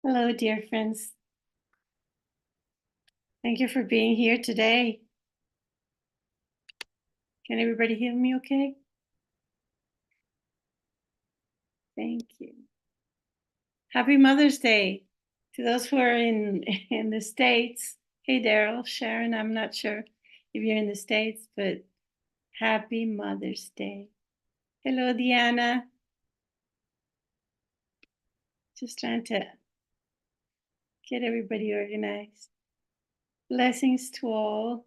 Hello, dear friends. Thank you for being here today. Can everybody hear me okay? Thank you. Happy Mother's Day to those who are in in the States. Hey, Daryl, Sharon, I'm not sure if you're in the States, but happy Mother's Day. Hello, Diana. Just trying to get everybody organized. Blessings to all.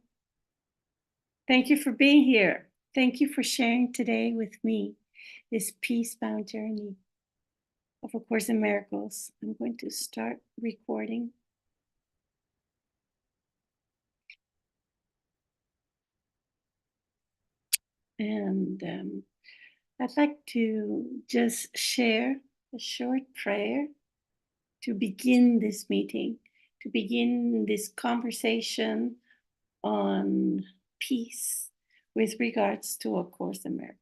Thank you for being here. Thank you for sharing today with me this peacebound journey of A Course in Miracles. I'm going to start recording. And I'd like to just share a short prayer to begin this meeting, to begin this conversation on peace with regards to A Course in Miracles.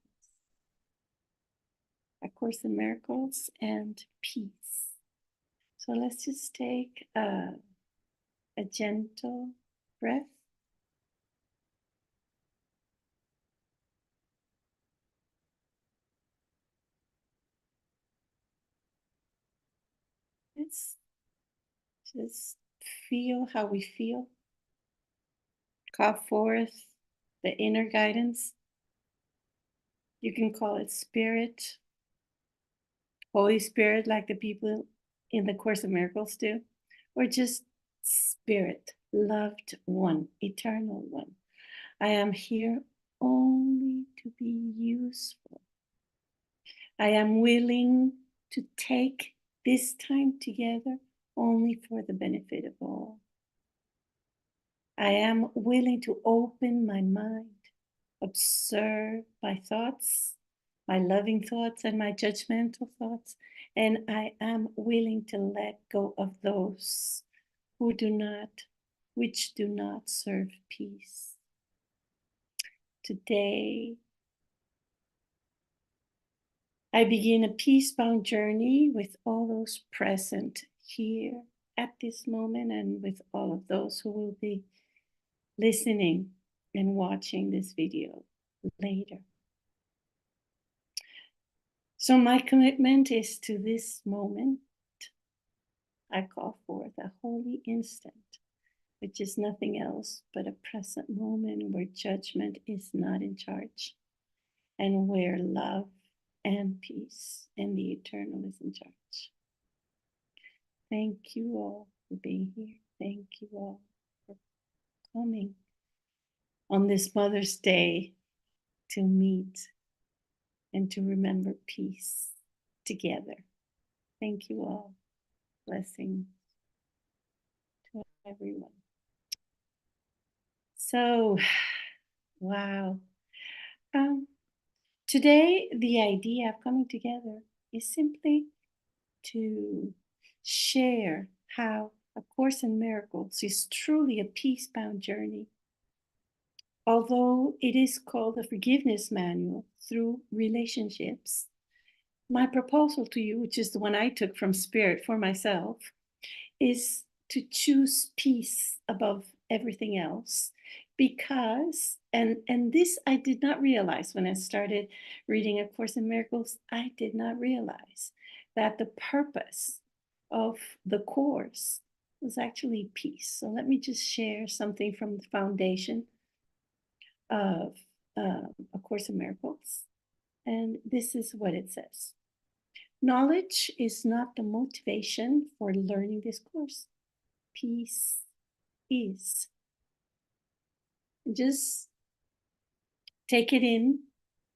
A Course in Miracles and peace. So let's just take a gentle breath. Let's just feel how we feel. Call forth the inner guidance. You can call it spirit, Holy Spirit, like the people in the Course of Miracles do, or just spirit, loved one, eternal one. I am here only to be useful. I am willing to take this time together only for the benefit of all. I am willing to open my mind, observe my thoughts, my loving thoughts and my judgmental thoughts, and I am willing to let go of those which do not serve peace. Today, I begin a peacebound journey with all those present here at this moment and with all of those who will be listening and watching this video later. So my commitment is to this moment. I call forth a holy instant, which is nothing else but a present moment where judgment is not in charge and where love and peace and the eternal is in charge. Thank you all for being here. Thank you all for coming on this Mother's Day to meet and to remember peace together. Thank you all. Blessings to everyone. So, wow. Today, the idea of coming together is simply to share how A Course in Miracles is truly a peacebound journey. Although it is called a forgiveness manual through relationships, my proposal to you, which is the one I took from Spirit for myself, is to choose peace above everything else. Because, and this I did not realize when I started reading A Course in Miracles, I did not realize that the purpose of the Course was actually peace. So let me just share something from the foundation of A Course in Miracles. And this is what it says. Knowledge is not the motivation for learning this course. Peace is. Just take it in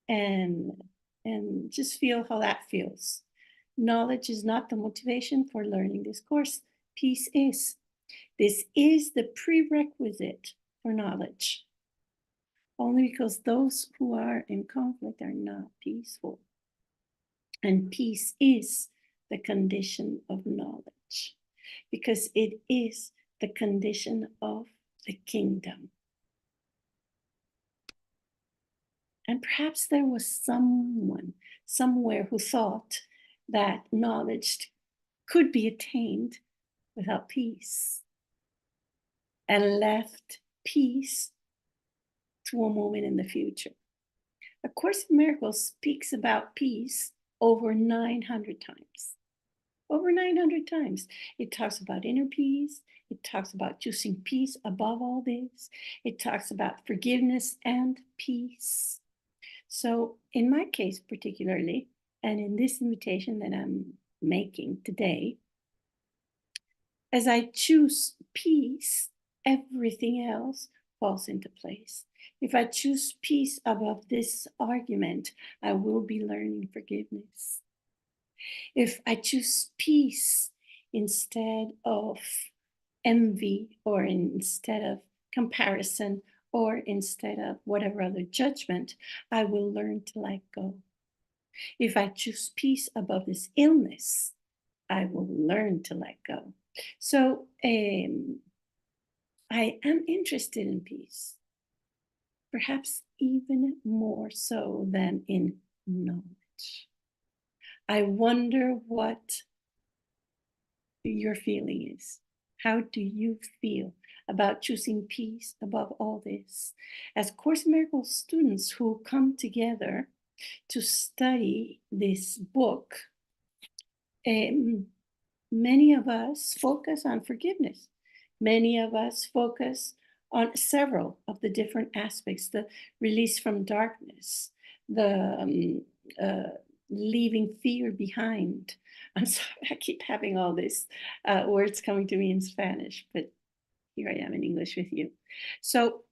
and just feel how that feels. Knowledge is not the motivation for learning this course. Peace is. This is the prerequisite for knowledge. Only because those who are in conflict are not peaceful. And peace is the condition of knowledge, because it is the condition of the kingdom. And perhaps there was someone somewhere who thought that knowledge could be attained without peace and left peace to a moment in the future. A Course in Miracles speaks about peace over 900 times. Over 900 times. It talks about inner peace. It talks about choosing peace above all this. It talks about forgiveness and peace. So, in my case, particularly, and in this invitation that I'm making today, as I choose peace, everything else falls into place. If I choose peace above this argument, I will be learning forgiveness. If I choose peace instead of envy, or instead of comparison, or instead of whatever other judgment, I will learn to let go. If I choose peace above this illness, I will learn to let go. So I am interested in peace, perhaps even more so than in knowledge. I wonder what your feeling is. How do you feel about choosing peace above all this? As Course in Miracles students who come together to study this book, many of us focus on forgiveness. Many of us focus on several of the different aspects: the release from darkness, the leaving fear behind. I'm sorry, I keep having all these words coming to me in Spanish, but here I am in English with you. So,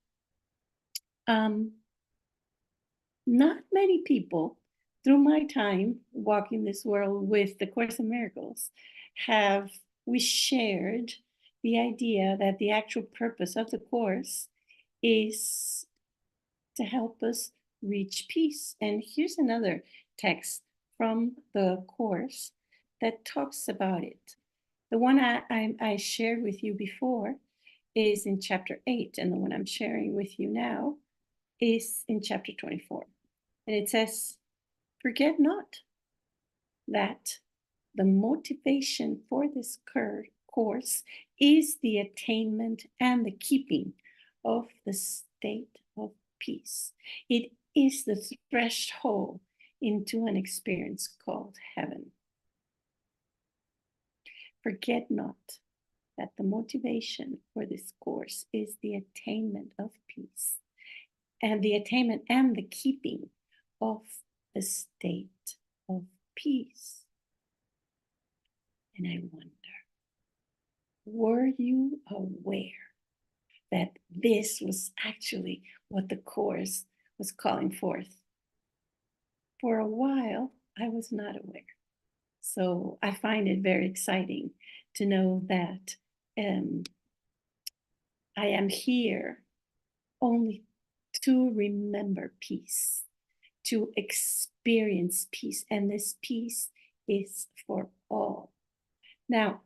not many people through my time walking this world with the Course in Miracles have we shared the idea that the actual purpose of the Course is to help us reach peace. And here's another text from the Course that talks about it. The one I shared with you before is in chapter 8, and the one I'm sharing with you now is in chapter 24. And it says, "Forget not that the motivation for this course is the attainment and the keeping of the state of peace. It is the threshold into an experience called heaven. Forget not that the motivation for this course is the attainment of peace, and the attainment and the keeping of the state of peace." And I wonder, were you aware that this was actually what the Course was calling forth? For a while, I was not aware. So I find it very exciting to know that I am here only to remember peace, to experience peace, and this peace is for all. Now,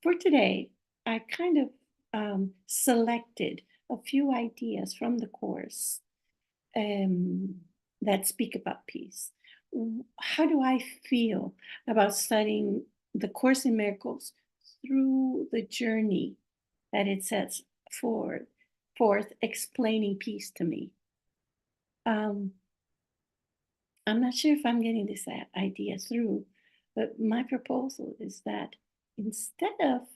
for today, I kind of selected a few ideas from the Course that speak about peace. How do I feel about studying the Course in Miracles through the journey that it sets forth, explaining peace to me? I'm not sure if I'm getting this idea through, but my proposal is that instead of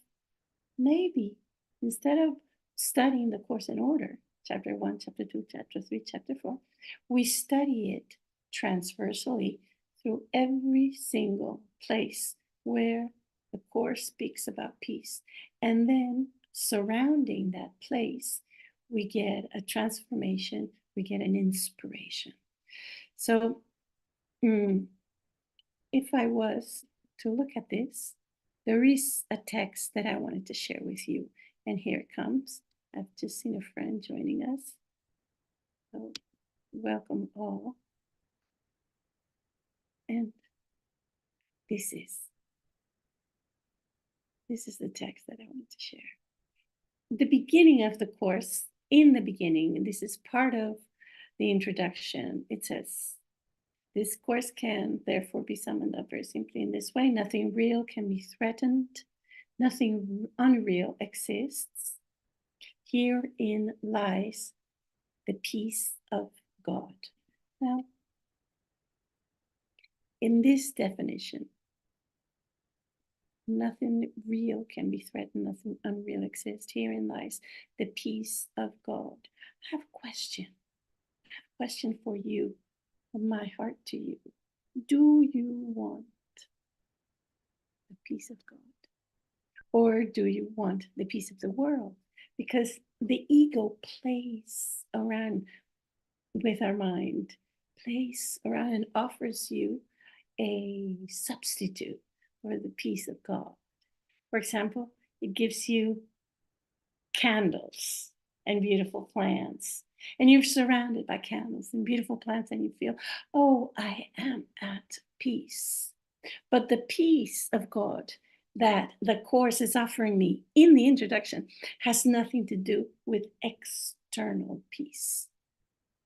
maybe instead of studying the Course in order, chapter 1, chapter 2, chapter 3, chapter 4, we study it transversally through every single place where the Course speaks about peace. And then surrounding that place, we get a transformation, we get an inspiration. So, if I was to look at this, there is a text that I wanted to share with you, and here it comes. I've just seen a friend joining us. So, welcome all. And this is the text that I wanted to share. The beginning of the Course, in the beginning, and this is part of the introduction, it says, "This Course can therefore be summed up very simply in this way: nothing real can be threatened. Nothing unreal exists. Herein lies the peace of God. Now, in this definition, nothing real can be threatened, nothing unreal exists. Herein lies the peace of God. I have a question. Question for you, from my heart to you. Do you want the peace of God? Or do you want the peace of the world? Because the ego plays around with our mind, plays around and offers you a substitute for the peace of God. For example, it gives you candles and beautiful plants. And you're surrounded by candles and beautiful plants, and you feel, oh, I am at peace. But the peace of God that the Course is offering me in the introduction has nothing to do with external peace.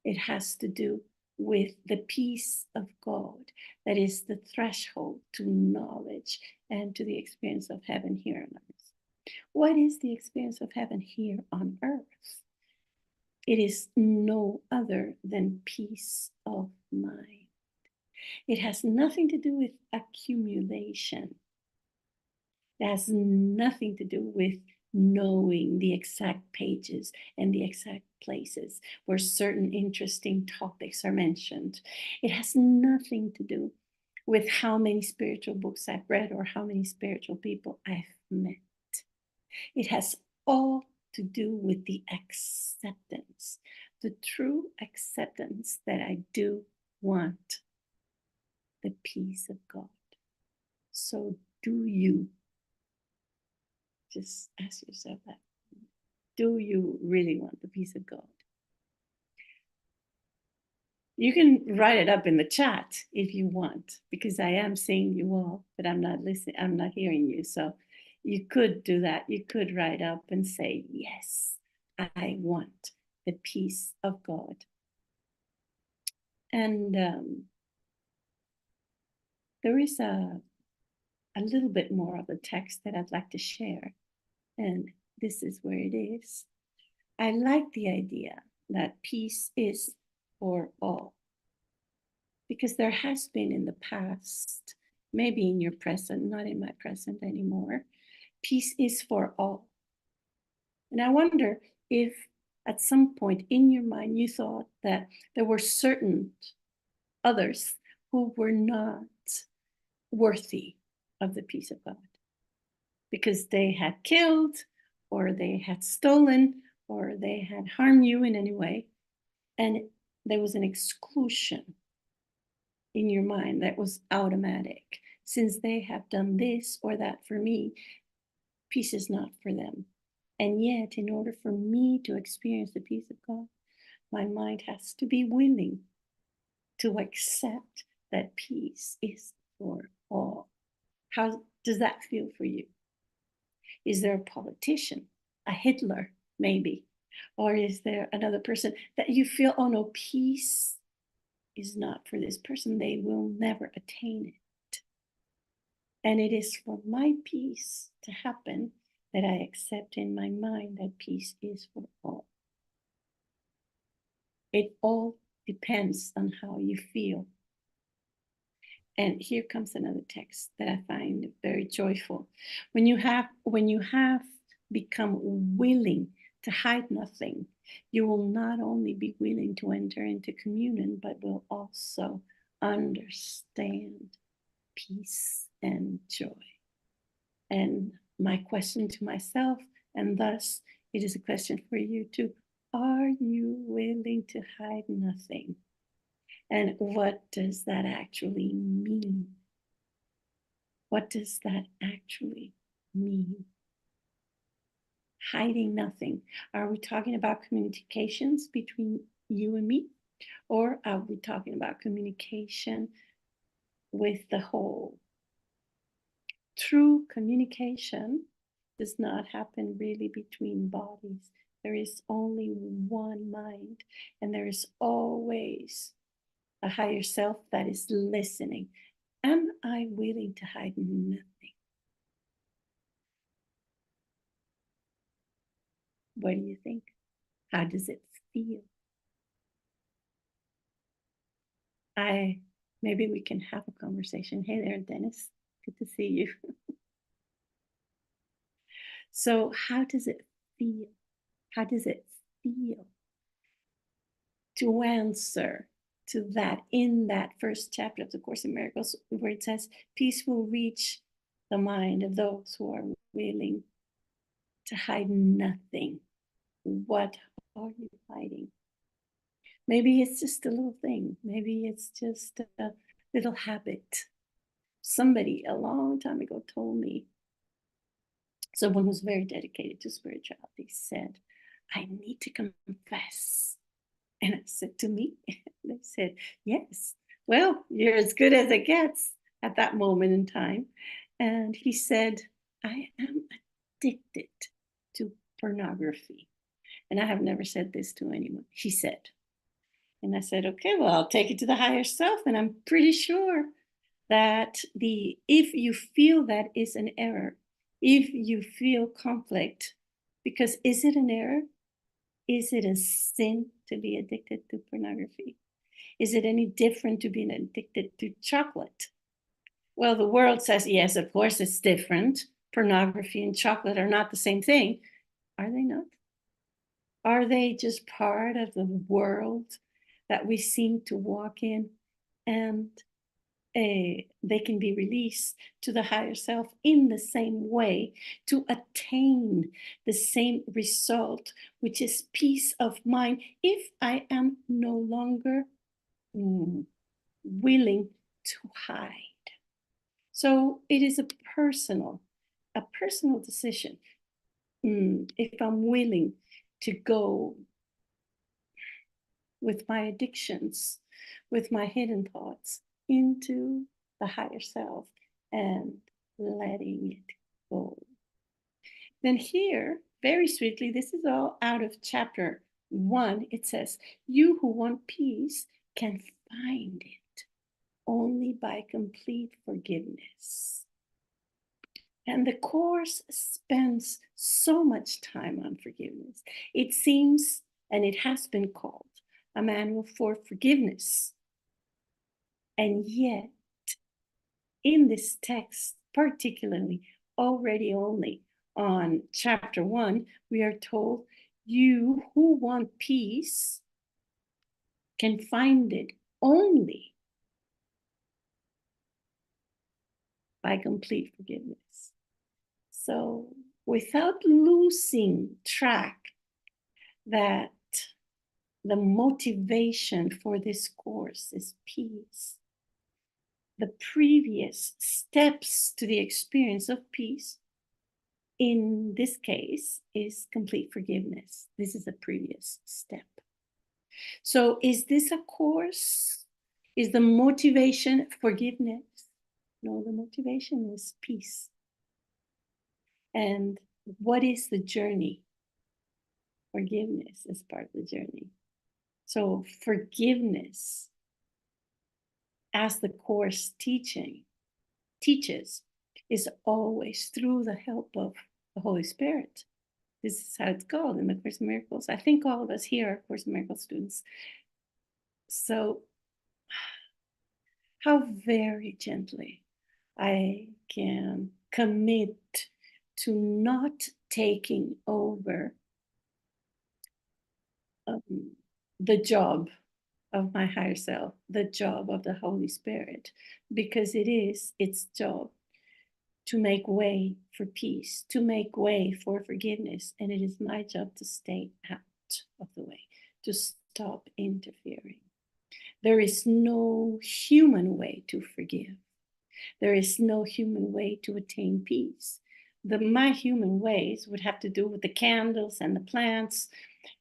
It has to do with the peace of God that is the threshold to knowledge and to the experience of heaven here on earth. What is the experience of heaven here on earth? It is no other than peace of mind. It has nothing to do with accumulation. It has nothing to do with knowing the exact pages and the exact places where certain interesting topics are mentioned. It has nothing to do with how many spiritual books I've read or how many spiritual people I've met. It has all to do with the acceptance, the true acceptance that I do want the peace of God. So do you? Just ask yourself that. Do you really want the peace of God? You can write it up in the chat if you want, because I am seeing you all, but I'm not listening, I'm not hearing you. So you could do that. You could write up and say, yes, I want the peace of God. And there is a little bit more of a text that I'd like to share. And this is where it is. I like the idea that peace is for all. Because there has been in the past, maybe in your present, not in my present anymore, peace is for all. And I wonder if at some point in your mind you thought that there were certain others who were not worthy of the peace of God because they had killed or they had stolen or they had harmed you in any way. And there was an exclusion in your mind that was automatic. Since they have done this or that for me, peace is not for them. And yet, in order for me to experience the peace of God, my mind has to be willing to accept that peace is for all. How does that feel for you? Is there a politician, a Hitler, maybe? Or is there another person that you feel, oh no, peace is not for this person, they will never attain it. And it is for my peace to happen that I accept in my mind that peace is for all. It all depends on how you feel. And here comes another text that I find very joyful. When you have become willing to hide nothing, you will not only be willing to enter into communion, but will also understand peace and joy. And my question to myself, and thus it is a question for you too, are you willing to hide nothing? And what does that actually mean? What does that actually mean? Hiding nothing. Are we talking about communications between you and me? Or are we talking about communication with the whole? True communication does not happen really between bodies. There is only one mind, and there is always a higher self that is listening. Am I willing to hide nothing? What do you think? How does it feel? Maybe we can have a conversation. Hey there, Dennis. Good to see you. So, how does it feel? How does it feel to answer to that in that first chapter of the Course in Miracles, where it says, peace will reach the mind of those who are willing to hide nothing. What are you hiding? Maybe it's just a little thing. Maybe it's just a little habit. Somebody a long time ago told me, someone who's very dedicated to spirituality said, I need to confess. And I said, to me? They said, yes. Well, you're as good as it gets at that moment in time. And he said, I am addicted to pornography. And I have never said this to anyone. He said. And I said, okay, well, I'll take it to the higher self. And I'm pretty sure that if you feel that is an error, if you feel conflict, because is it an error? Is it a sin to be addicted to pornography? Is it any different to being addicted to chocolate? Well, the world says, yes, of course it's different. Pornography and chocolate are not the same thing. Are they not? Are they just part of the world that we seem to walk in, and they can be released to the higher self in the same way to attain the same result, which is peace of mind, if I am no longer willing to hide. So it is a personal decision. If I'm willing to go with my addictions, with my hidden thoughts, into the higher self and letting it go. Then here, very sweetly, this is all out of chapter 1. It says, you who want peace can find it only by complete forgiveness. And the Course spends so much time on forgiveness. It seems, and it has been called, a manual for forgiveness. And yet, in this text, particularly already only on chapter 1, we are told, you who want peace can find it only by complete forgiveness. So, without losing track that the motivation for this course is peace, the previous steps to the experience of peace, in this case, is complete forgiveness. This is a previous step. So is this a course? Is the motivation forgiveness? No, the motivation is peace. And what is the journey? Forgiveness is part of the journey. So forgiveness, as the Course teaches, is always through the help of the Holy Spirit. This is how it's called in the Course in Miracles. I think all of us here are Course in Miracles students. So how very gently I can commit to not taking over the job of my higher self, the job of the Holy Spirit, because it is its job to make way for peace, to make way for forgiveness. And it is my job to stay out of the way, to stop interfering. There is no human way to forgive. There is no human way to attain peace. My human ways would have to do with the candles and the plants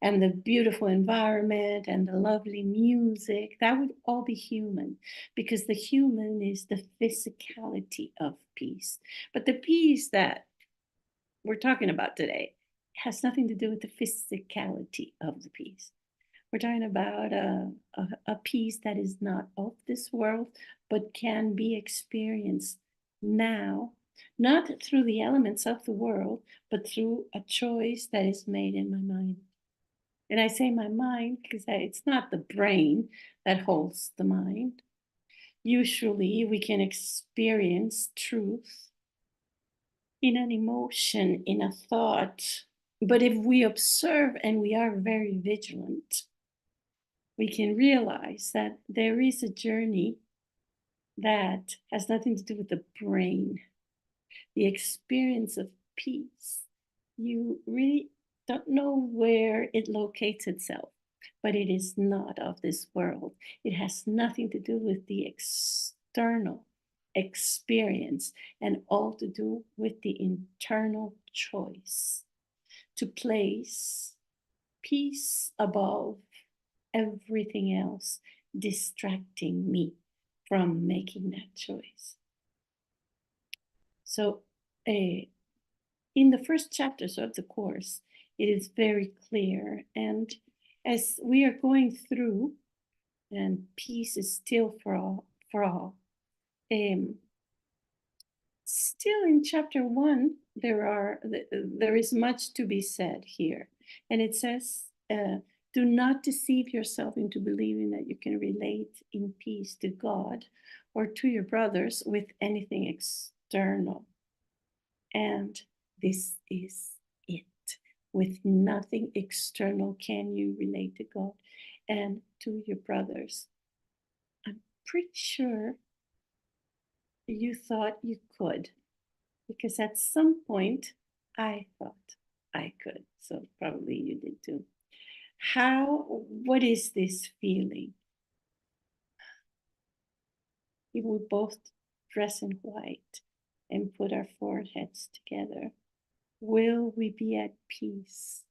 and the beautiful environment and the lovely music. That would all be human, because the human is the physicality of peace. But the peace that we're talking about today has nothing to do with the physicality of the peace. We're talking about a peace that is not of this world, but can be experienced now not through the elements of the world, but through a choice that is made in my mind. And I say my mind because it's not the brain that holds the mind. Usually, we can experience truth in an emotion, in a thought. But if we observe and we are very vigilant, we can realize that there is a journey that has nothing to do with the brain, the experience of peace. You really don't know where it locates itself, but it is not of this world. It has nothing to do with the external experience and all to do with the internal choice to place peace above everything else, distracting me from making that choice. So, in the first chapters of the course, it is very clear. And as we are going through, and peace is still for all. Still in chapter 1, there is much to be said here, and it says, "Do not deceive yourself into believing that you can relate in peace to God or to your brothers with anything external." And this is it. With nothing external can you relate to God and to your brothers. I'm pretty sure you thought you could, because at some point I thought I could. So probably you did too. What is this feeling? If we both dress in white and put our foreheads together, will we be at peace?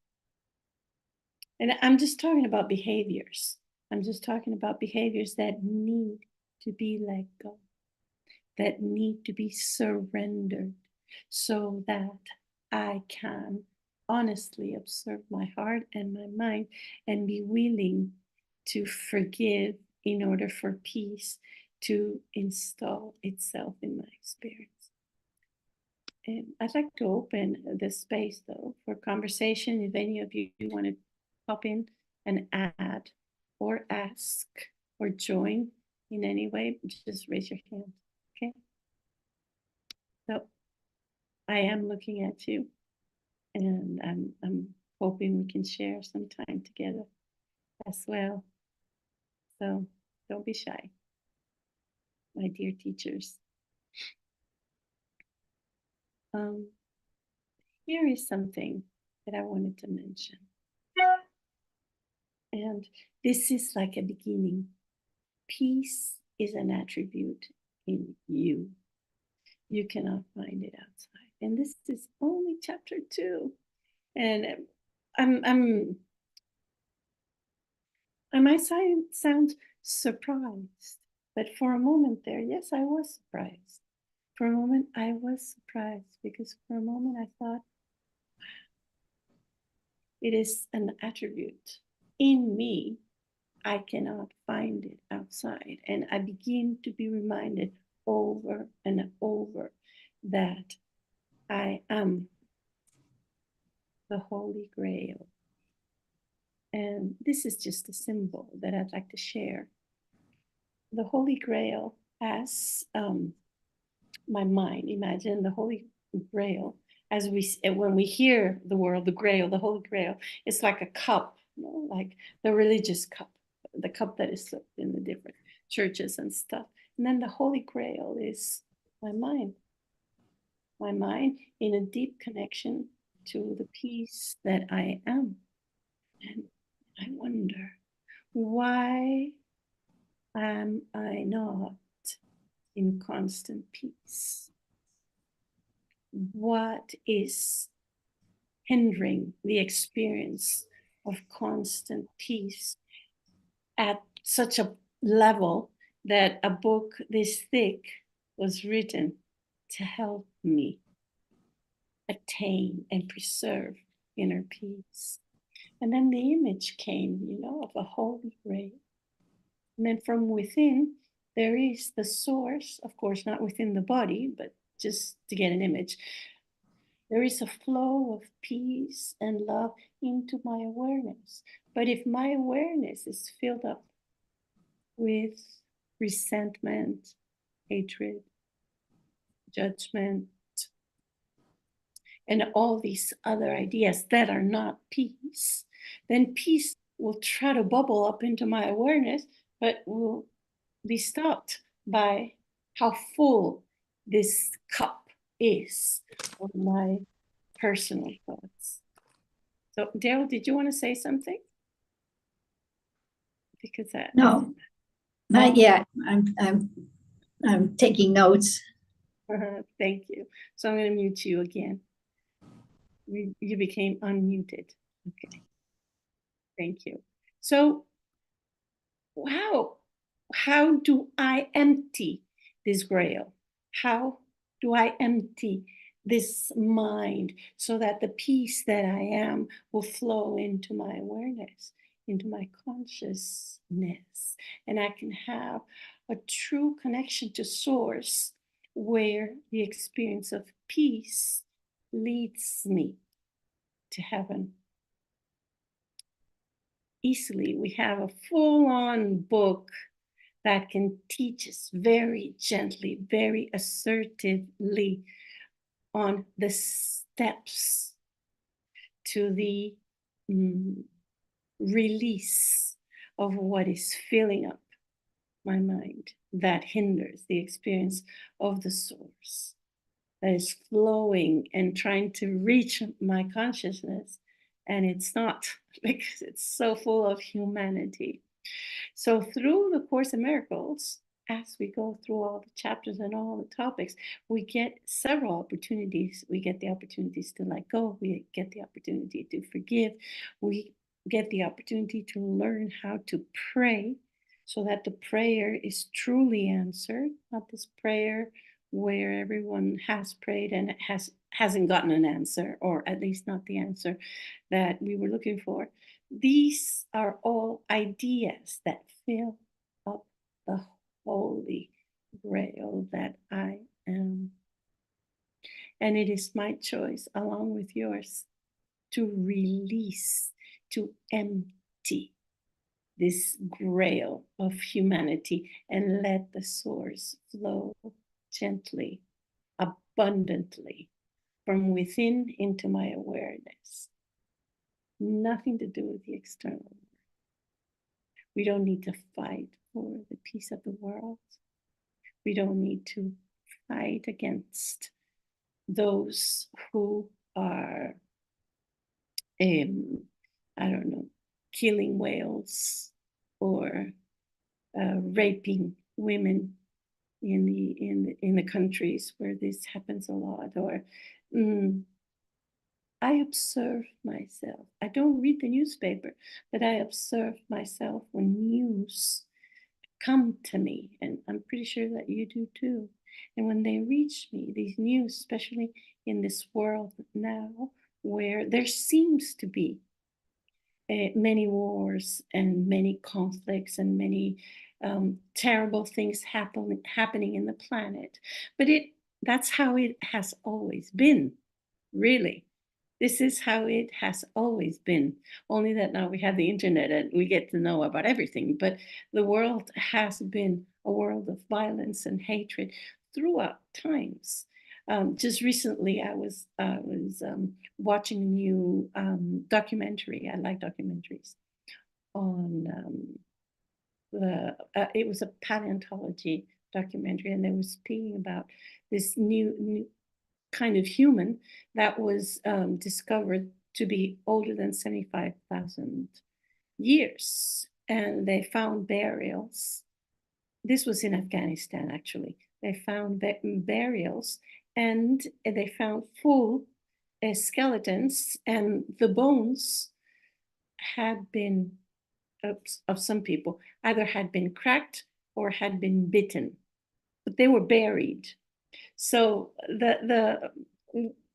And I'm just talking about behaviors. I'm just talking about behaviors that need to be let go, that need to be surrendered, so that I can honestly observe my heart and my mind and be willing to forgive in order for peace to install itself in my experience. And I'd like to open the space though for conversation. If any of you want to pop in and add or ask or join in any way, just raise your hand. Okay. So I am looking at you, and I'm hoping we can share some time together as well. So don't be shy, my dear teachers. Um, Here is something that I wanted to mention. And this is like a beginning. Peace is an attribute in you. You cannot find it outside. And this is only chapter 2. And I might sound surprised, but for a moment there, yes, I was surprised. For a moment, I was surprised because for a moment I thought, it is an attribute in me. I cannot find it outside. And I begin to be reminded over and over that I am the Holy Grail. And this is just a symbol that I'd like to share. The Holy Grail as my mind. Imagine the Holy Grail as when we hear the word the Grail, the Holy Grail. It's like a cup, like the religious cup, the cup that is served in the different churches and stuff. And then the Holy Grail is my mind in a deep connection to the peace that I am. And I wonder, why am I not in constant peace? What is hindering the experience of constant peace at such a level that a book this thick was written to help me attain and preserve inner peace? And then the image came, of a holy grail. And then from within, there is the source, of course, not within the body, but just to get an image. There is a flow of peace and love into my awareness. But if my awareness is filled up with resentment, hatred, judgment, and all these other ideas that are not peace, then peace will try to bubble up into my awareness, but will be stopped by how full this cup is of my personal thoughts. So, Daryl, did you want to say something? Because No, not yet. I'm taking notes. thank you. So I'm going to mute you again. You became unmuted. Okay. Thank you. So, wow, how do I empty this grail? How do I empty this mind so that the peace that I am will flow into my awareness, into my consciousness, and I can have a true connection to source where the experience of peace leads me to heaven easily. We have a full-on book that can teach us very gently, very assertively on the steps to the release of what is filling up my mind that hinders the experience of the source that is flowing and trying to reach my consciousness, and it's not because it's so full of humanity. So, through the Course in Miracles, as we go through all the chapters and all the topics, we get several opportunities. We get the opportunities to let go, we get the opportunity to forgive, we get the opportunity to learn how to pray so that the prayer is truly answered, not this prayer where everyone has prayed and hasn't gotten an answer, or at least not the answer that we were looking for. These are all ideas that fill up the holy grail that I am. And it is my choice, along with yours, to release, to empty this grail of humanity and let the source flow gently, abundantly from within into my awareness. Nothing to do with the external world. We don't need to fight for the peace of the world. We don't need to fight against those who are, I don't know, killing whales or raping women in the countries where this happens a lot. Or I observe myself. I don't read the newspaper, but I observe myself when news come to me, and I'm pretty sure that you do too. And when they reach me, these news, especially in this world now, where there seems to be many wars and many conflicts and many terrible things happening in the planet, but that's how it has always been, really. This is how it has always been, only that now we have the internet and we get to know about everything. But the world has been a world of violence and hatred throughout times. Just recently, I was watching a new documentary. I like documentaries on it was a paleontology documentary, and they were speaking about this new kind of human that was discovered to be older than 75,000 years. And they found burials. This was in Afghanistan, actually. They found burials, and they found full skeletons, and the bones had been, of some people, either had been cracked or had been bitten, but they were buried. So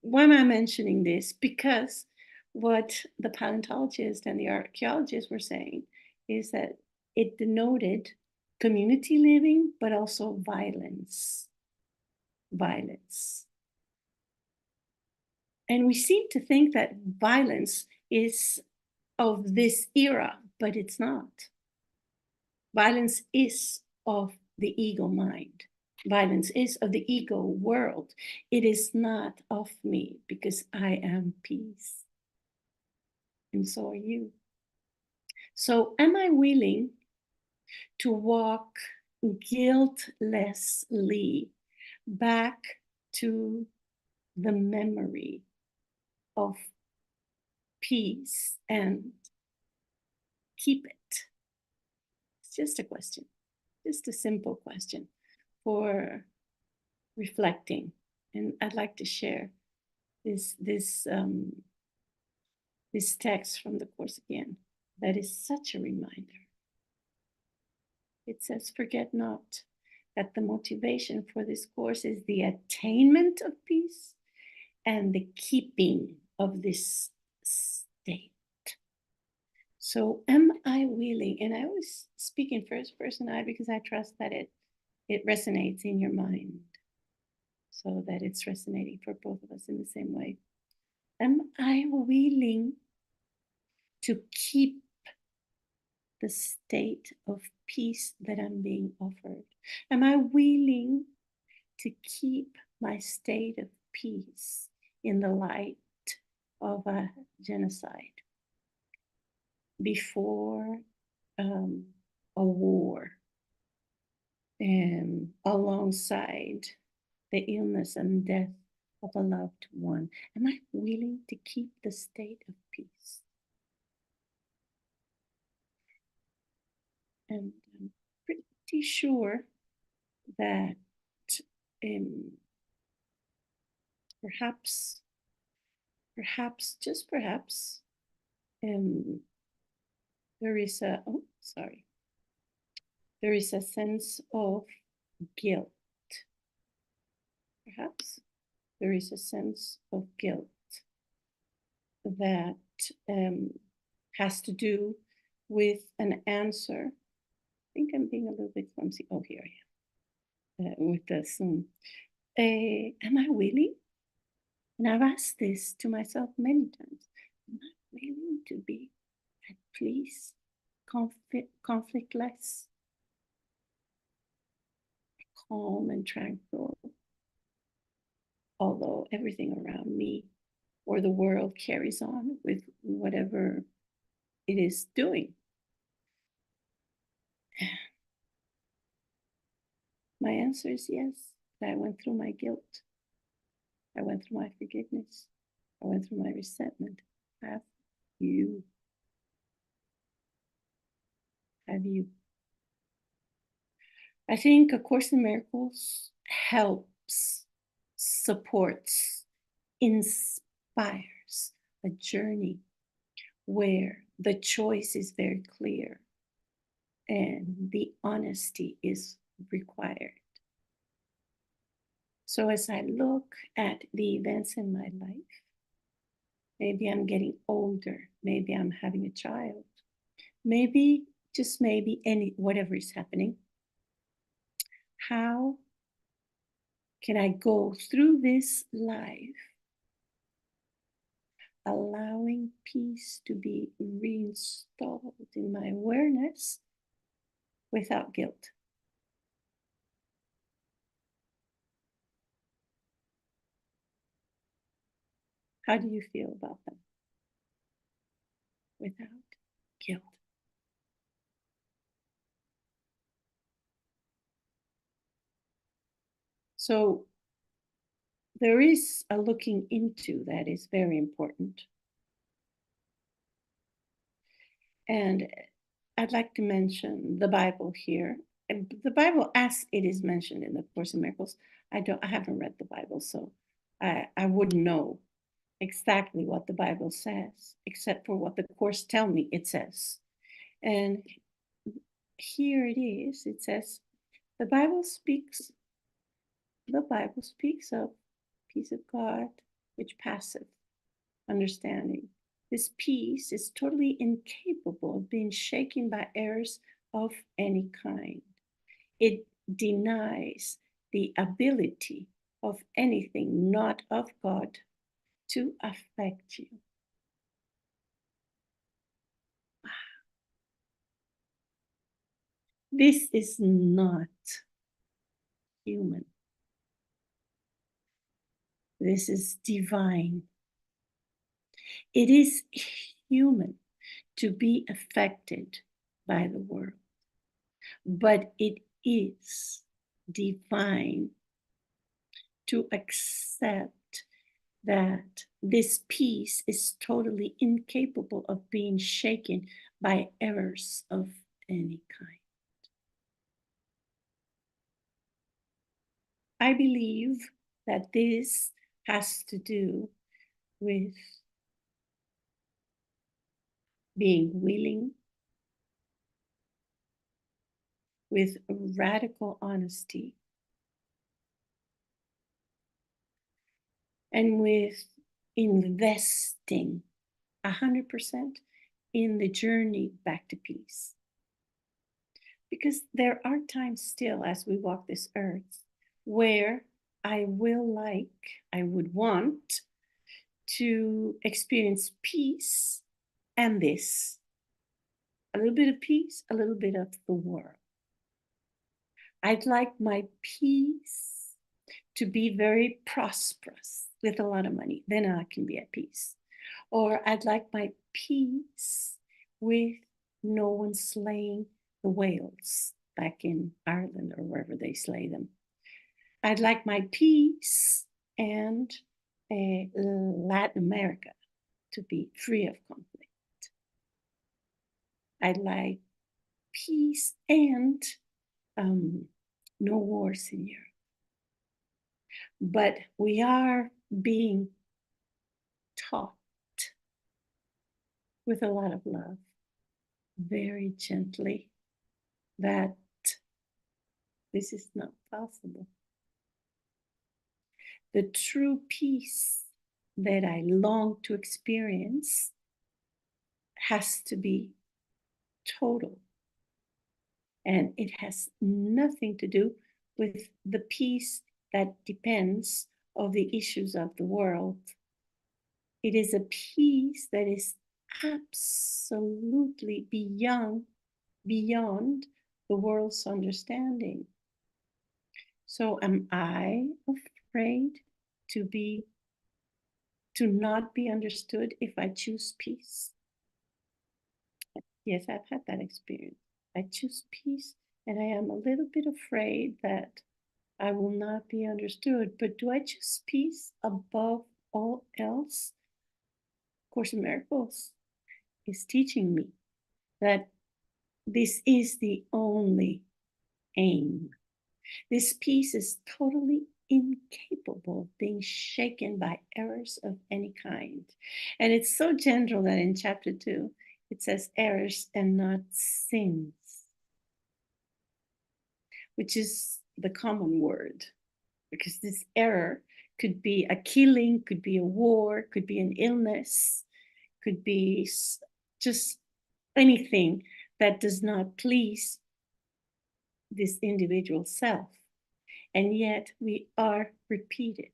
why am I mentioning this? Because what the paleontologists and the archaeologists were saying is that it denoted community living, but also violence. violence. And we seem to think that violence is of this era, but it's not. Violence is of the ego mind. Violence is of the ego world. It is not of me because I am peace. And so are you. So, am I willing to walk guiltlessly back to the memory of peace and keep it? It's just a question, just a simple question for reflecting. And I'd like to share this text from the Course again. That is such a reminder. It says, "Forget not that the motivation for this course is the attainment of peace and the keeping of this state." So, am I willing? And I always speak in first person I because I trust that it resonates in your mind, so that it's resonating for both of us in the same way. Am I willing to keep the state of peace that I'm being offered? Am I willing to keep my state of peace in the light of a genocide before a war, alongside the illness and death of a loved one? Am I willing to keep the state of peace? And I'm pretty sure that perhaps, just perhaps, there is a sense of guilt. Perhaps there is a sense of guilt that has to do with an answer. I think I'm being a little bit clumsy. Oh, here I am with the Zoom. Am I willing? And I've asked this to myself many times. Am I willing to be at peace, conflictless, calm and tranquil, although everything around me or the world carries on with whatever it is doing? My answer is yes. I went through my guilt. I went through my forgiveness. I went through my resentment. Have you? Have you? I think A Course in Miracles helps, supports, inspires a journey where the choice is very clear and the honesty is required. So as I look at the events in my life, maybe I'm getting older, maybe I'm having a child, maybe, just maybe, whatever is happening, how can I go through this life allowing peace to be reinstalled in my awareness without guilt? How do you feel about them? Without guilt. So there is a looking into that is very important. And I'd like to mention the Bible here. And the Bible, as it is mentioned in the Course in Miracles, I haven't read the Bible, so I wouldn't know exactly what the Bible says, except for what the Course tell me it says. And here it is. It says, the Bible speaks of peace of God, which passeth understanding. This peace is totally incapable of being shaken by errors of any kind. It denies the ability of anything not of God to affect you. This is not human. This is divine. It is human to be affected by the world, but it is divine to accept that this peace is totally incapable of being shaken by errors of any kind. I believe that this has to do with being willing, with radical honesty, and with investing 100% in the journey back to peace. Because there are times still as we walk this earth where I would want to experience peace and this. A little bit of peace, a little bit of the world. I'd like my peace to be very prosperous with a lot of money. Then I can be at peace. Or I'd like my peace with no one slaying the whales back in Ireland or wherever they slay them. I'd like my peace and Latin America to be free of conflict. I'd like peace and no wars in Europe. But we are being taught with a lot of love, very gently, that this is not possible. The true peace that I long to experience has to be total. And it has nothing to do with the peace that depends on the issues of the world. It is a peace that is absolutely beyond the world's understanding. So am I afraid to not be understood if I choose peace? Yes, I've had that experience. I choose peace and I am a little bit afraid that I will not be understood. But do I choose peace above all else? Course in Miracles is teaching me that this is the only aim. This peace is totally incapable of being shaken by errors of any kind. And it's so gentle that in chapter 2, it says errors and not sins, which is the common word, because this error could be a killing, could be a war, could be an illness, could be just anything that does not please this individual self. And yet we are repeated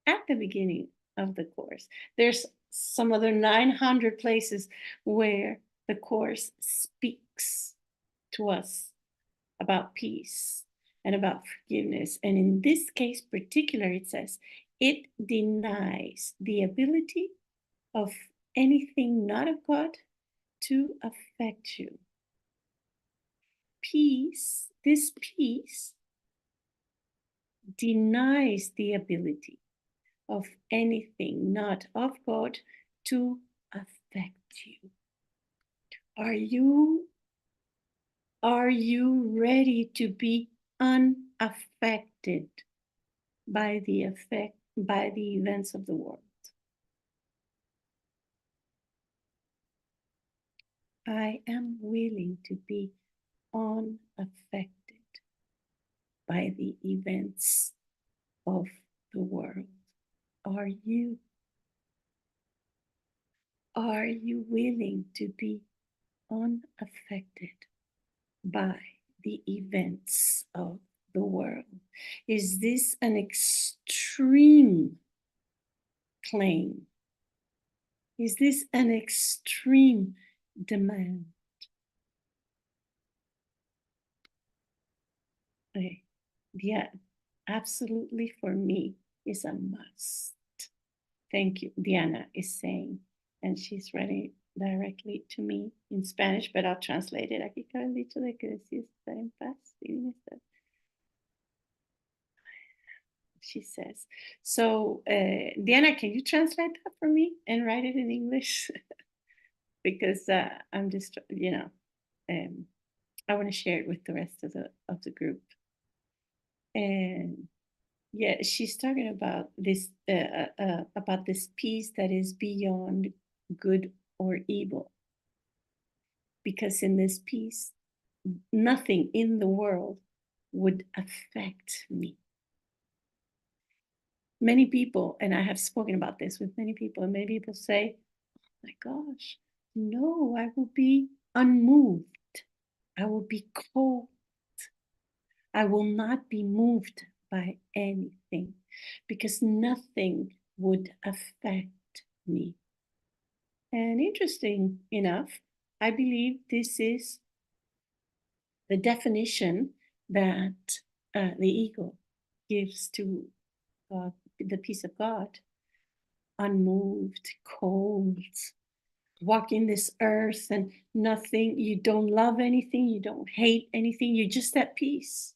at the beginning of the course. There's some other 900 places where the course speaks to us about peace and about forgiveness. And in this case particular, it says, it denies the ability of anything not of God to affect you. Peace, this peace denies the ability of anything not of God to affect you. Are you ready to be unaffected by the events of the world? I am willing to be unaffected by the events of the world. Are you? Are you willing to be unaffected by the events of the world? Is this an extreme claim? Is this an extreme demand? Okay. Yeah, absolutely, for me is a must. Thank you, Diana is saying, and she's writing directly to me in Spanish, but I'll translate it. Aquí cabe el dicho de que decís estar en paz, she says. So, Diana, can you translate that for me and write it in English? Because I'm just, I want to share it with the rest of the group. And yeah, she's talking about this peace that is beyond good or evil. Because in this peace, nothing in the world would affect me. Many people, and I have spoken about this with many people, and many people say, oh my gosh, no, I will be unmoved. I will be cold. I will not be moved by anything because nothing would affect me. And interesting enough, I believe this is the definition that the ego gives to God, the peace of God: unmoved, cold, walking this earth and nothing, you don't love anything, you don't hate anything, you're just at peace.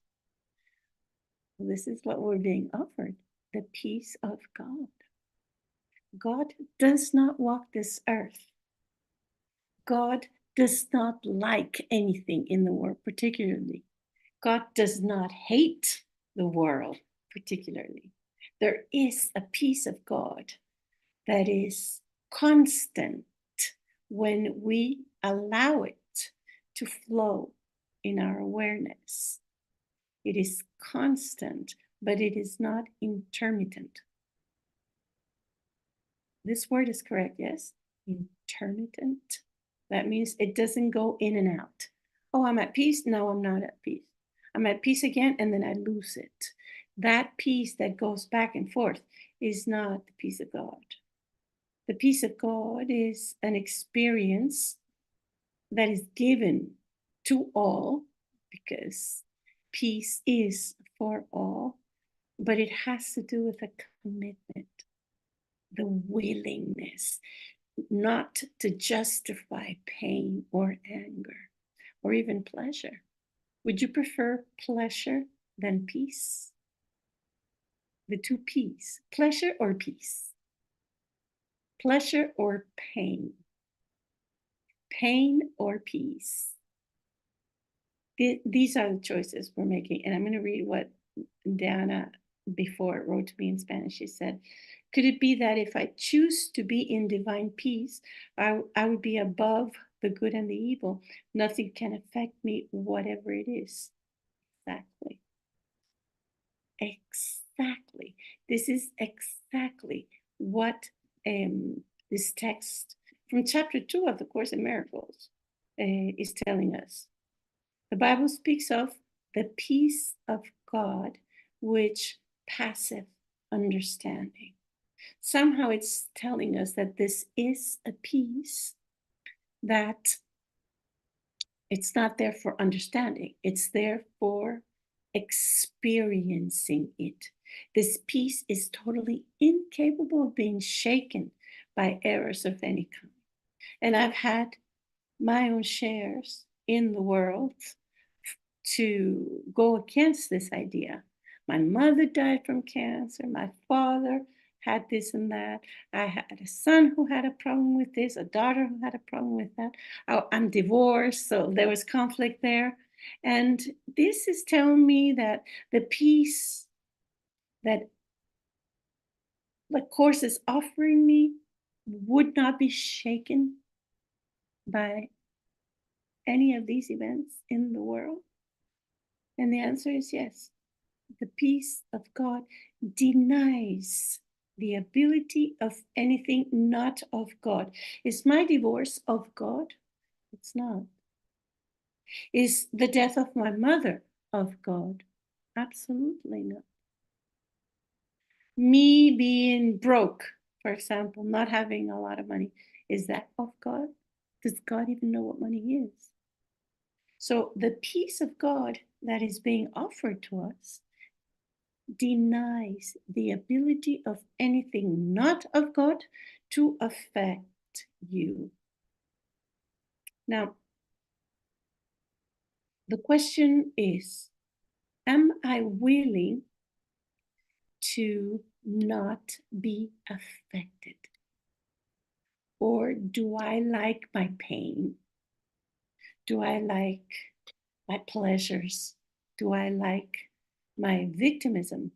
This is what we're being offered, the peace of God. God does not walk this earth. God does not like anything in the world, particularly. God does not hate the world, particularly. There is a peace of God that is constant when we allow it to flow in our awareness. It is constant, but it is not intermittent. This word is correct, yes? Intermittent. That means it doesn't go in and out. Oh, I'm at peace. No, I'm not at peace. I'm at peace again, and then I lose it. That peace that goes back and forth is not the peace of God. The peace of God is an experience that is given to all, because peace is for all, but it has to do with a commitment, the willingness not to justify pain or anger or even pleasure. Would you prefer pleasure than peace? The two P's, pleasure or peace? Pleasure or pain? Pain or peace? These are the choices we're making. And I'm going to read what Diana before wrote to me in Spanish. She said, could it be that if I choose to be in divine peace, I would be above the good and the evil? Nothing can affect me, whatever it is. Exactly. Exactly. This is exactly what this text from chapter 2 of the Course in Miracles is telling us. The Bible speaks of the peace of God, which passeth understanding. Somehow it's telling us that this is a peace that it's not there for understanding. It's there for experiencing it. This peace is totally incapable of being shaken by errors of any kind. And I've had my own shares in the world to go against this idea. My mother died from cancer. My father had this and that. I had a son who had a problem with this, a daughter who had a problem with that. I'm divorced, so there was conflict there. And this is telling me that the peace that the Course is offering me would not be shaken by any of these events in the world. And the answer is yes. The peace of God denies the ability of anything not of God. Is my divorce of God? It's not. Is the death of my mother of God? Absolutely not. Me being broke, for example, not having a lot of money, is that of God? Does God even know what money is? So the peace of God that is being offered to us denies the ability of anything not of God to affect you. Now, the question is, am I willing to not be affected? Or do I like my pain? Do I like my pleasures? Do I like my victimism?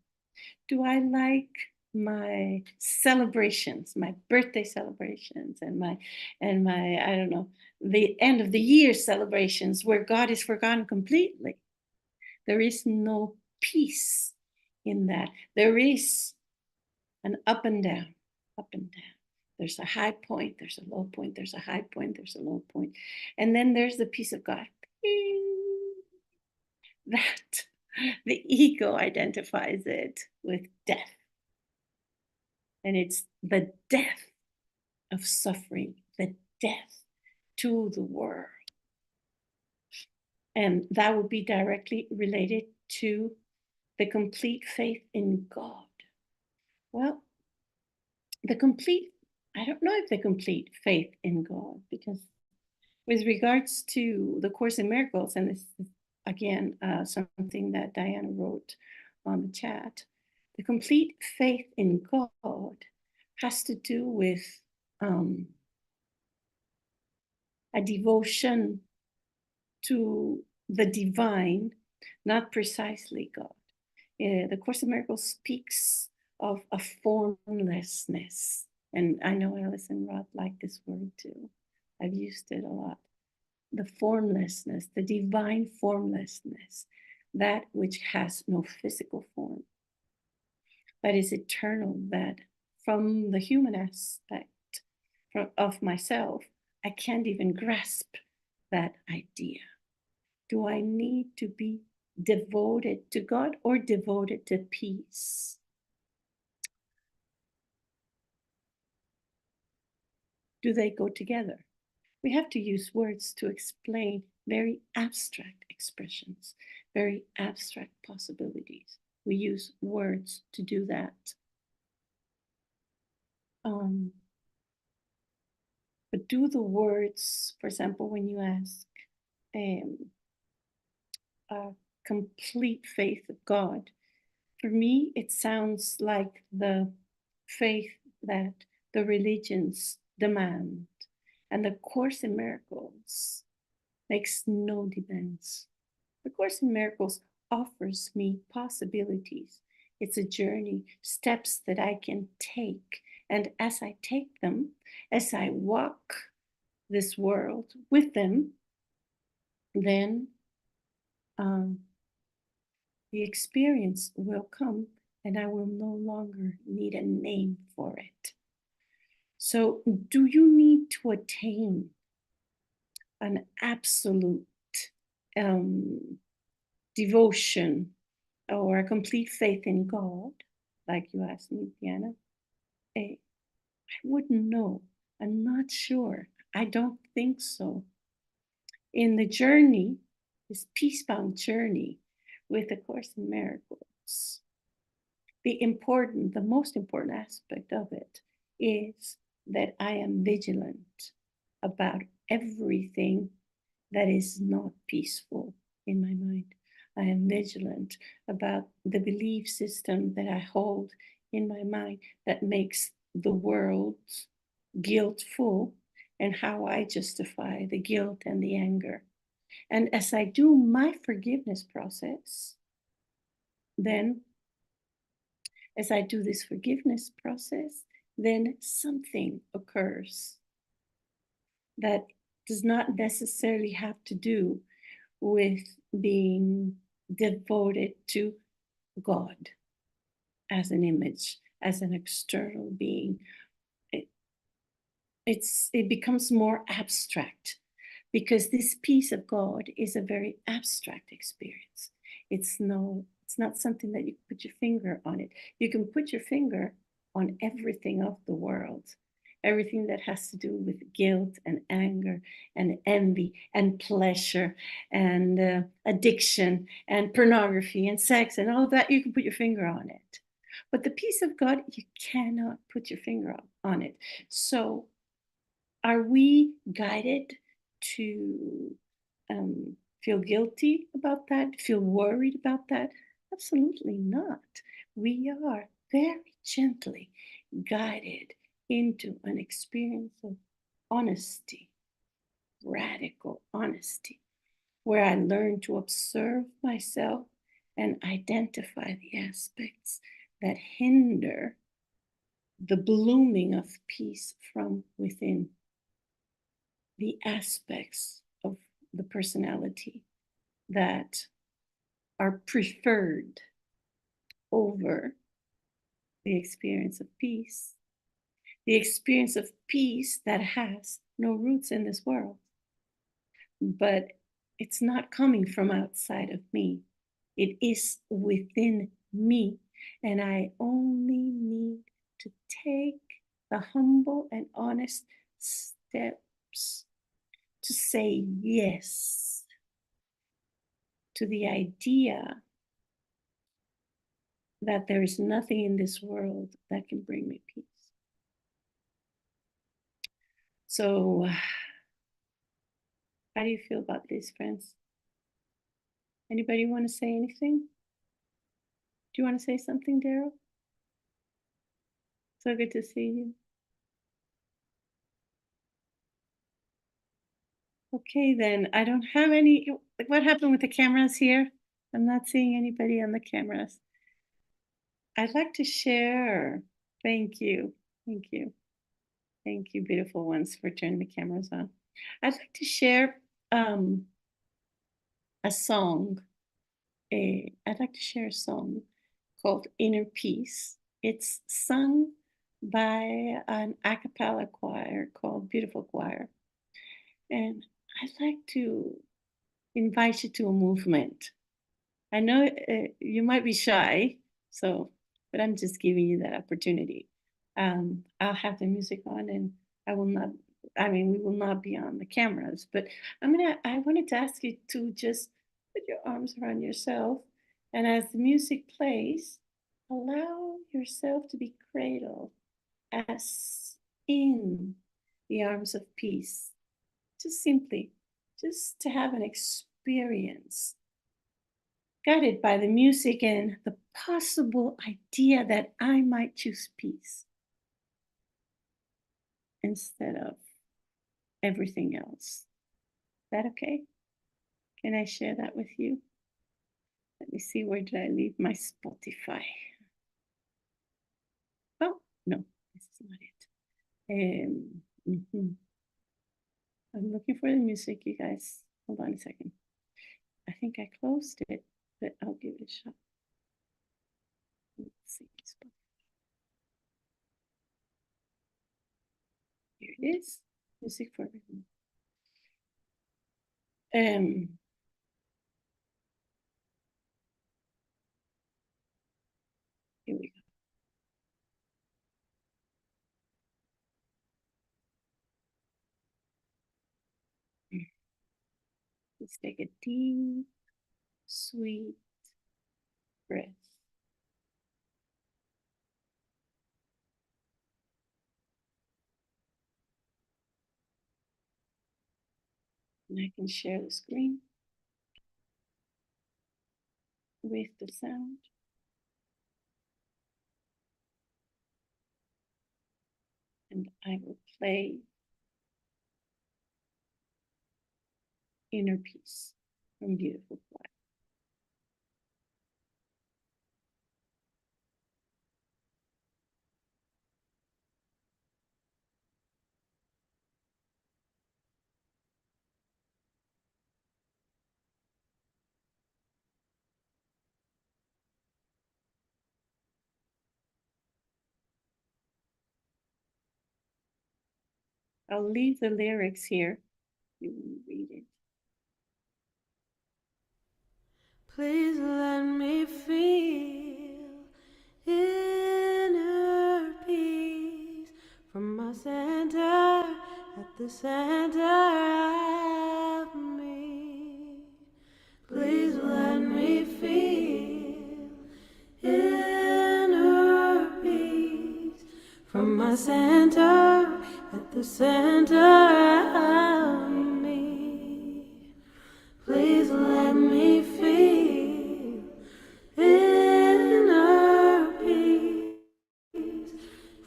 Do I like my celebrations, my birthday celebrations and my I don't know, the end of the year celebrations where God is forgotten completely? There is no peace in that. There is an up and down, up and down. There's a high point, there's a low point, there's a high point, there's a low point. And then there's the peace of God. That the ego identifies it with death. And it's the death of suffering, the death to the world. And that would be directly related to the complete faith in God. Well, I don't know if the complete faith in God, because with regards to the Course in Miracles, and this is again something that Diana wrote on the chat, the complete faith in God has to do with a devotion to the divine, not precisely God. The Course in Miracles speaks of a formlessness. And I know Alice and Rod like this word too. I've used it a lot. The formlessness, the divine formlessness, that which has no physical form, that is eternal, that from the human aspect of myself, I can't even grasp that idea. Do I need to be devoted to God or devoted to peace? Do they go together? We have to use words to explain very abstract expressions, very abstract possibilities. We use words to do that. But do the words, for example, when you ask a complete faith of God, for me, it sounds like the faith that the religions demand. And the Course in Miracles makes no demands. The Course in Miracles offers me possibilities. It's a journey, steps that I can take. And as I take them, as I walk this world with them, then the experience will come and I will no longer need a name for it. So, do you need to attain an absolute devotion or a complete faith in God, like you asked me, Diana? I wouldn't know. I'm not sure. I don't think so. In the journey, this Peacebound journey with the Course in Miracles, the most important aspect of it is that I am vigilant about everything that is not peaceful in my mind. I am vigilant about the belief system that I hold in my mind that makes the world guiltful and how I justify the guilt and the anger. And as I do my forgiveness process, then as I do this forgiveness process, then something occurs that does not necessarily have to do with being devoted to God as an image, as an external being. It becomes more abstract because this peace of God is a very abstract experience. It's no It's not something that you can put your finger on it. You can put your finger on everything of the world, everything that has to do with guilt and anger and envy and pleasure and addiction and pornography and sex and all of that. You can put your finger on it. But the peace of God, you cannot put your finger on it. So, are we guided to feel guilty about that, feel worried about that? Absolutely not. We are very gently guided into an experience of honesty, radical honesty, where I learn to observe myself and identify the aspects that hinder the blooming of peace from within, the aspects of the personality that are preferred over the experience of peace, the experience of peace that has no roots in this world. But it's not coming from outside of me, it is within me. And I only need to take the humble and honest steps to say yes to the idea that there is nothing in this world that can bring me peace. So, how do you feel about this, friends? Anybody want to say anything? Do you want to say something, Daryl? So good to see you. Okay, then I don't have any. What happened with the cameras here? I'm not seeing anybody on the cameras. I'd like to share. Thank you. Thank you. Thank you, beautiful ones, for turning the cameras on. I'd like to share a song. I'd like to share a song called Inner Peace. It's sung by an a cappella choir called Beautiful Choir. And I'd like to invite you to a movement. I know you might be shy, so, but I'm just giving you that opportunity. I'll have the music on, and I will not. I mean, we will not be on the cameras, but I wanted to ask you to just put your arms around yourself, and as the music plays, allow yourself to be cradled as in the arms of peace. Just simply, just to have an experience guided by the music and the possible idea that I might choose peace instead of everything else. Is that okay? Can I share that with you? Let me see, where did I leave my Spotify? Oh, no, this is not it. I'm looking for the music, you guys. Hold on a second. I think I closed it, but I'll give it a shot. Let's see. Here it is. Music for everyone. Here we go. Let's take a deep, sweet breath. And I can share the screen with the sound. And I will play Inner Peace from Beautiful Choir. I'll leave the lyrics here. You will read it. Please let me feel inner peace from my center at the center of me. Please let me feel inner peace from my center at the center of me. Please let me feel inner peace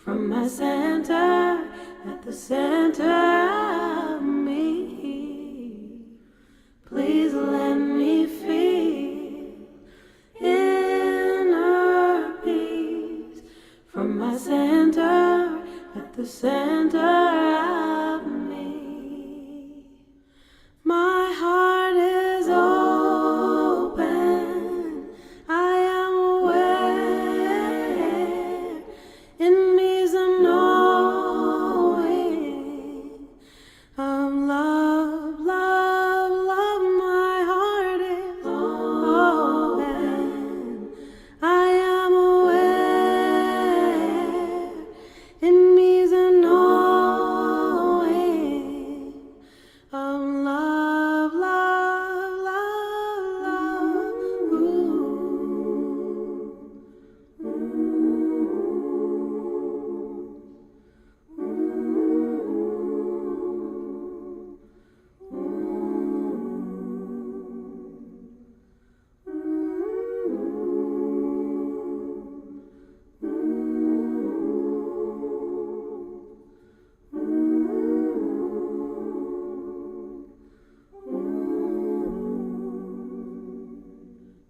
from my center at the center of me. Please let me feel inner peace from my center at the center of me. My heart is open, I am aware, in me is a knowing. Love, love, love, my heart is open, I am aware, in me is a knowing. Love, love, love, love. Ooh.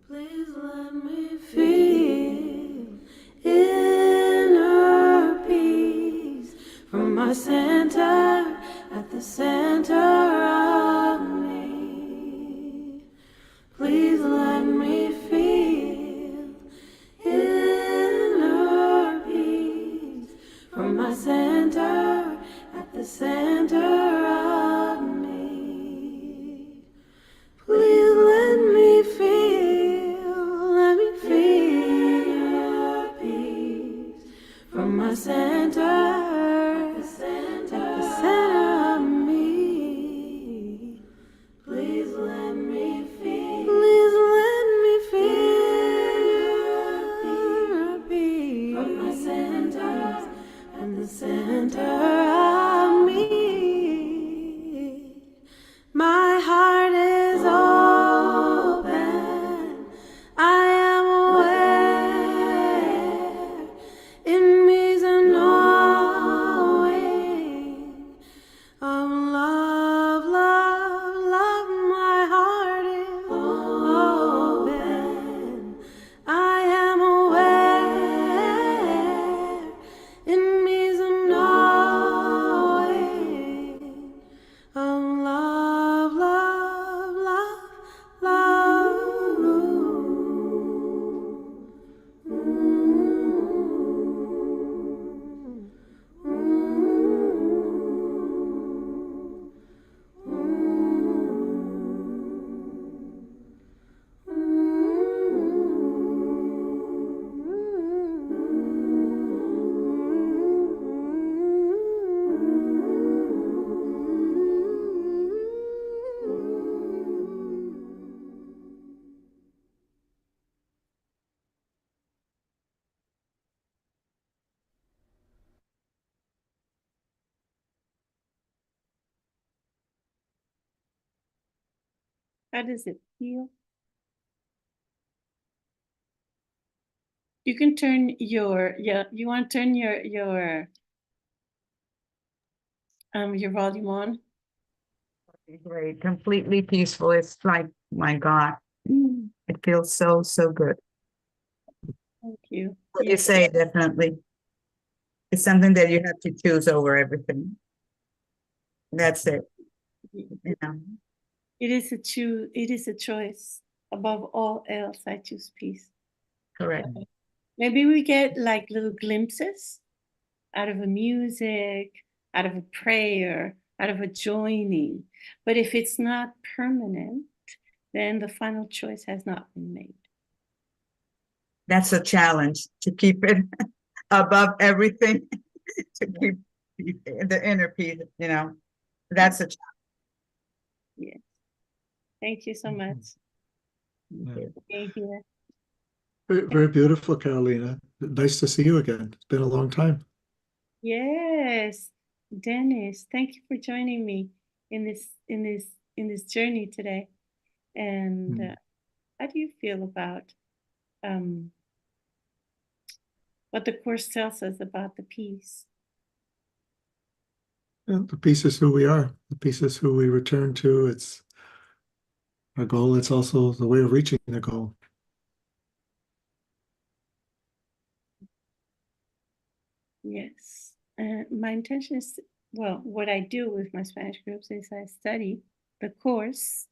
Please let me feel inner peace from my center at the center of me. Please let me feel inner peace from my center at the center of me. Please let me feel your peace from my center at the center of me. Please let me feel your peace from my center at the center of me. My heart is open, I am aware, in me is a knowing. Love, love, love, my heart is open, I am aware, in me is a knowing. Love, love, love, love. How does it feel? You can turn you want to turn your volume on. Great, completely peaceful. It's like, my God, it feels so, so good. Thank you. What you say, definitely. It's something that you have to choose over everything. That's it. You know, It is a choice. Above all else, I choose peace. correct. Maybe we get like little glimpses out of a music, out of a prayer, out of a joining. But if it's not permanent, then the final choice has not been made. That's a challenge to keep it above everything, to keep the inner peace, you know, that's a challenge. Yes. Thank you so much Yeah. for being here. Very, very beautiful, Carolina. Nice to see you again. It's been a long time. Yes, Dennis, thank you for joining me in this journey today. And Mm. how do you feel about what the Course tells us about the peace? Yeah, the peace is who we are. The peace is who we return to. It's our goal. It's also the way of reaching the goal. Yes. My intention is, well, what I do with my Spanish groups is I study the Course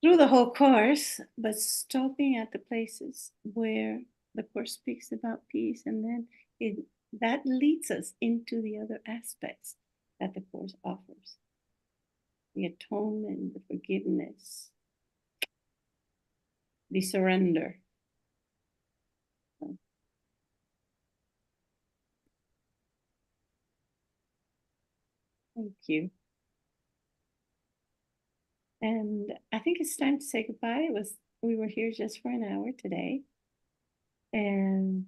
through the whole Course, but stopping at the places where the Course speaks about peace, and then that leads us into the other aspects that the Course offers: the atonement, the forgiveness, the surrender. Thank you. And I think it's time to say goodbye. We were here just for an hour today. And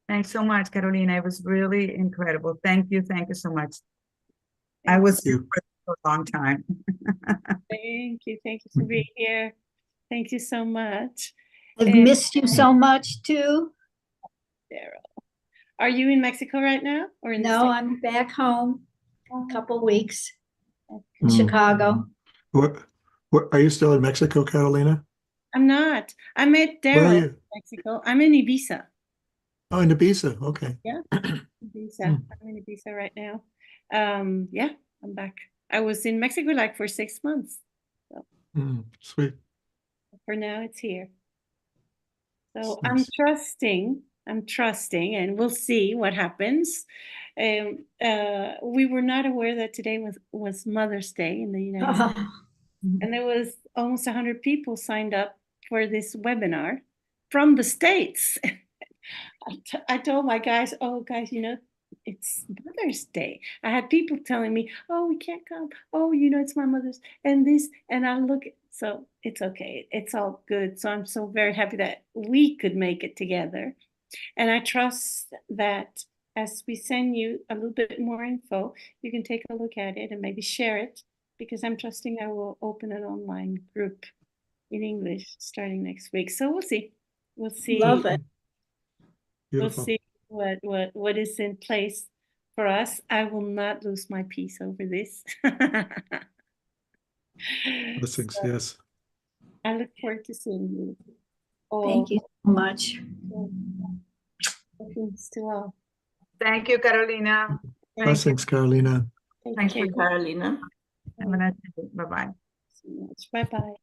Thanks so much, Carolina. It was really incredible. Thank you so much. I thank was you. here for a long time. Thank you for being here. Thank you so much. I've And missed you so much too. Daryl, are you in Mexico right now, or in the No, States? I'm back home a couple weeks in Mm. Chicago. What, are you still in Mexico, Carolina? I'm not. I met Where are Daryl in you? Mexico. I'm in Ibiza. Oh, in Ibiza. Okay. Yeah, Ibiza. Mm. I'm in Ibiza right now. Yeah, I'm back. I was in Mexico like for 6 months. So Sweet. for now, it's here. So Nice. I'm trusting, and we'll see what happens. We were not aware that today was Mother's Day in the United States, and there was almost 100 people signed up for this webinar from the States. I told my guys, oh guys, it's Mother's Day. I had people telling me, oh, we can't come. Oh, it's my mother's and this, and I look, so it's okay. It's all good. So I'm so very happy that we could make it together. And I trust that as we send you a little bit more info, you can take a look at it and maybe share it, because I'm trusting I will open an online group in English starting next week. So we'll see. We'll see. Love it. We'll Beautiful. see what is in place for us. I will not lose my peace over this. Blessings. So Yes. I look forward to seeing you all. Thank you so much. Blessings to all. Thank you, Carolina. Thank you. Blessings, Carolina. Take Thank care. you, Carolina. Have a nice day. Bye-bye. So much. Bye-bye.